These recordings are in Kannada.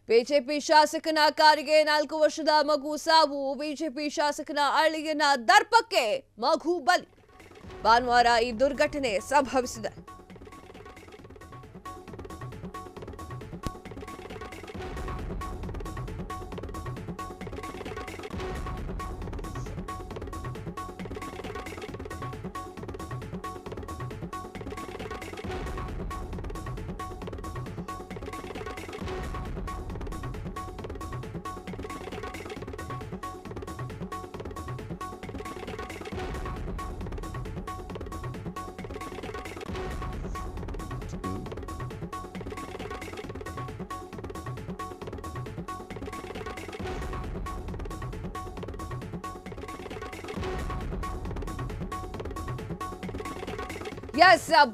ಬಿಜೆಪಿ ಶಾಸಕನ ಕಾರಿಗೆ 4 ವರ್ಷದ ಮಗು ಸಾವು. ಬಿಜೆಪಿ ಶಾಸಕನ ಅಳಿಯನ ದರ್ಪಕ್ಕೆ ಮಗು ಬಲಿ. ಭಾನುವಾರ ಈ ದುರ್ಘಟನೆ ಸಂಭವಿಸಿದೆ.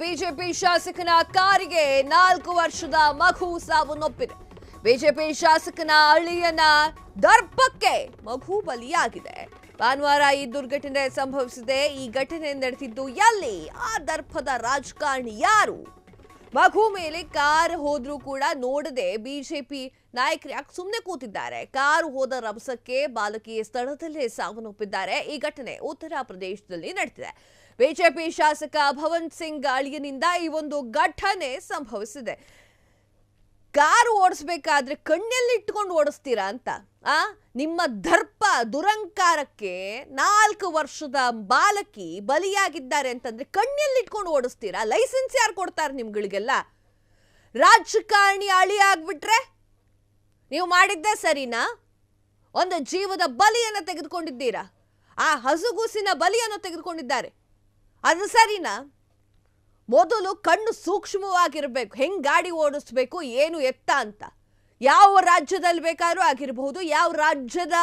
ಬಿಜೆಪಿ ಶಾಸಕನ ಕಾರಿಗೆ 4 ವರ್ಷದ ಮಗು ಸಾವನ್ನಪ್ಪಿದೆ. ಬಿಜೆಪಿ ಶಾಸಕನ ಅಳಿಯನ ದರ್ಪಕ್ಕೆ ಮಗು ಬಲಿಯಾಗಿದೆ. ಭಾನುವಾರ ಈ ದುರ್ಘಟನೆ ಸಂಭವಿಸಿದೆ. ಈ ಘಟನೆ ನಡೆದಿದ್ದು ಎಲ್ಲಿ? ಆ ದರ್ಪದ ರಾಜಕಾರಣಿ ಯಾರು? ಮಗು ಮೇಲೆ ಕಾರ್ ಹೋದ್ರೂ ಕೂಡ ನೋಡದೆ ಬಿಜೆಪಿ ನಾಯಕರು ಯಾಕೆ ಸುಮ್ಮನೆ ಕೂತಿದ್ದಾರೆ? ಕಾರು ಹೋದ ರಭಸಕ್ಕೆ ಬಾಲಕಿ ಸ್ಥಳದಲ್ಲೇ ಸಾವನ್ನಪ್ಪಿದ್ದಾರೆ. ಈ ಘಟನೆ ಉತ್ತರ ಪ್ರದೇಶದಲ್ಲಿ ನಡೆದಿದೆ. ಬಿಜೆಪಿ ಶಾಸಕ ಭವನ್ ಸಿಂಗ್ ಅಳಿಯನಿಂದ ಈ ಒಂದು ಘಟನೆ ಸಂಭವಿಸಿದೆ. ಕಾರು ಓಡಿಸ್ಬೇಕಾದ್ರೆ ಕಣ್ಣಲ್ಲಿ ಇಟ್ಕೊಂಡು ಓಡಿಸ್ತೀರಾ ಅಂತ ನಿಮ್ಮ ದರ್ಪ ದುರಂಕಾರಕ್ಕೆ 4 ವರ್ಷದ ಬಾಲಕಿ ಬಲಿಯಾಗಿದ್ದಾರೆ ಅಂತಂದ್ರೆ ಕಣ್ಣಲ್ಲಿ ಇಟ್ಕೊಂಡು ಓಡಿಸ್ತೀರಾ? ಲೈಸೆನ್ಸ್ ಯಾರು ಕೊಡ್ತಾರೆ ನಿಮ್ಗಳಿಗೆಲ್ಲ? ರಾಜಕಾರಣಿ ಅಳಿ ಆಗ್ಬಿಟ್ರೆ ನೀವು ಮಾಡಿದ್ದೆ ಸರಿನಾ? ಒಂದು ಜೀವದ ಬಲಿಯನ್ನು ತೆಗೆದುಕೊಂಡಿದ್ದೀರಾ. ಆ ಹಸುಗೂಸಿನ ಬಲಿಯನ್ನು ತೆಗೆದುಕೊಂಡಿದ್ದಾರೆ. ಅದು ಸರಿನಾ? ಮೊದಲು ಕಣ್ಣು ಸೂಕ್ಷ್ಮವಾಗಿರಬೇಕು. ಹೆಂಗ್ ಗಾಡಿ ಓಡಿಸ್ಬೇಕು, ಏನು ಎತ್ತ ಅಂತ. ಯಾವ ರಾಜ್ಯದಲ್ಲಿ ಬೇಕಾದ್ರೂ ಆಗಿರಬಹುದು, ಯಾವ ರಾಜ್ಯದ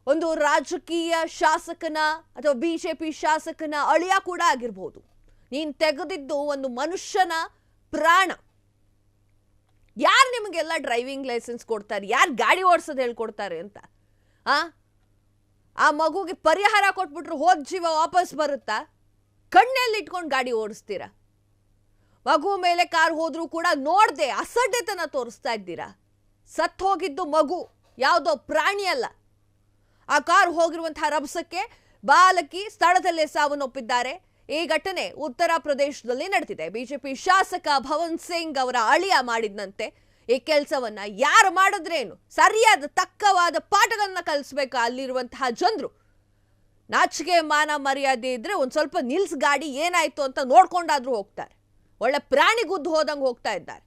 ಒಂದು ರಾಜಕೀಯ ಶಾಸಕನ ಅಥವಾ ಬಿಜೆಪಿ ಶಾಸಕನ ಅಳಿಯ ಕೂಡ ಆಗಿರಬಹುದು. ನೀನ್ ತೆಗೆದಿದ್ದು ಒಂದು ಮನುಷ್ಯನ ಪ್ರಾಣ. ಯಾರು ನಿಮಗೆಲ್ಲ ಡ್ರೈವಿಂಗ್ ಲೈಸೆನ್ಸ್ ಕೊಡ್ತಾರೆ? ಯಾರು ಗಾಡಿ ಓಡಿಸೋದು ಹೇಳ್ಕೊಡ್ತಾರೆ ಅಂತ? ಆ ಮಗುಗೆ ಪರಿಹಾರ ಕೊಟ್ಬಿಟ್ರು ಹೋದ ಜೀವ ವಾಪಸ್ ಬರುತ್ತಾ? ಕಣ್ಣಲ್ಲಿ ಇಟ್ಕೊಂಡು ಗಾಡಿ ಓಡಿಸ್ತೀರಾ? ಮಗು ಮೇಲೆ ಕಾರ್ ಹೋದ್ರೂ ಕೂಡ ನೋಡ್ದೆ ಅಸಡ್ಡೆತನ ತೋರಿಸ್ತಾ ಇದ್ದೀರಾ. ಸತ್ತು ಹೋಗಿದ್ದು ಮಗು, ಯಾವುದೋ ಪ್ರಾಣಿ ಅಲ್ಲ. ಆ ಕಾರ್ ಹೋಗಿರುವಂತಹ ರಭಸಕ್ಕೆ ಬಾಲಕಿ ಸ್ಥಳದಲ್ಲೇ ಸಾವನ್ನಪ್ಪಿದ್ದಾರೆ. ಈ ಘಟನೆ ಉತ್ತರ ಪ್ರದೇಶದಲ್ಲಿ ನಡೆದಿದೆ. ಬಿಜೆಪಿ ಶಾಸಕ ಭವನ್ ಸಿಂಗ್ ಅವರ ಅಳಿಯ ಮಾಡಿದಂತೆ ಈ ಕೆಲಸವನ್ನ ಯಾರು ಮಾಡಿದ್ರೇನು? ಸರಿಯಾದ ತಕ್ಕವಾದ ಪಾಠಗಳನ್ನ ಕಲಿಸ್ಬೇಕು ಅಲ್ಲಿರುವಂತಹ ಜನರು. ನಾಚಿಕೆ ಮಾನ ಮರ್ಯಾದೆ ಇದ್ರೆ ಒಂದ್ ಸ್ವಲ್ಪ ನಿಲ್ಸ್ ಗಾಡಿ, ಏನಾಯ್ತು ಅಂತ ನೋಡ್ಕೊಂಡಾದ್ರೂ ಹೋಗ್ತಾರೆ. ಒಳ್ಳೆ ಪ್ರಾಣಿ ಗುದ್ದು ಹೋದಂಗೆ ಹೋಗ್ತಾ ಇದ್ದಾರೆ.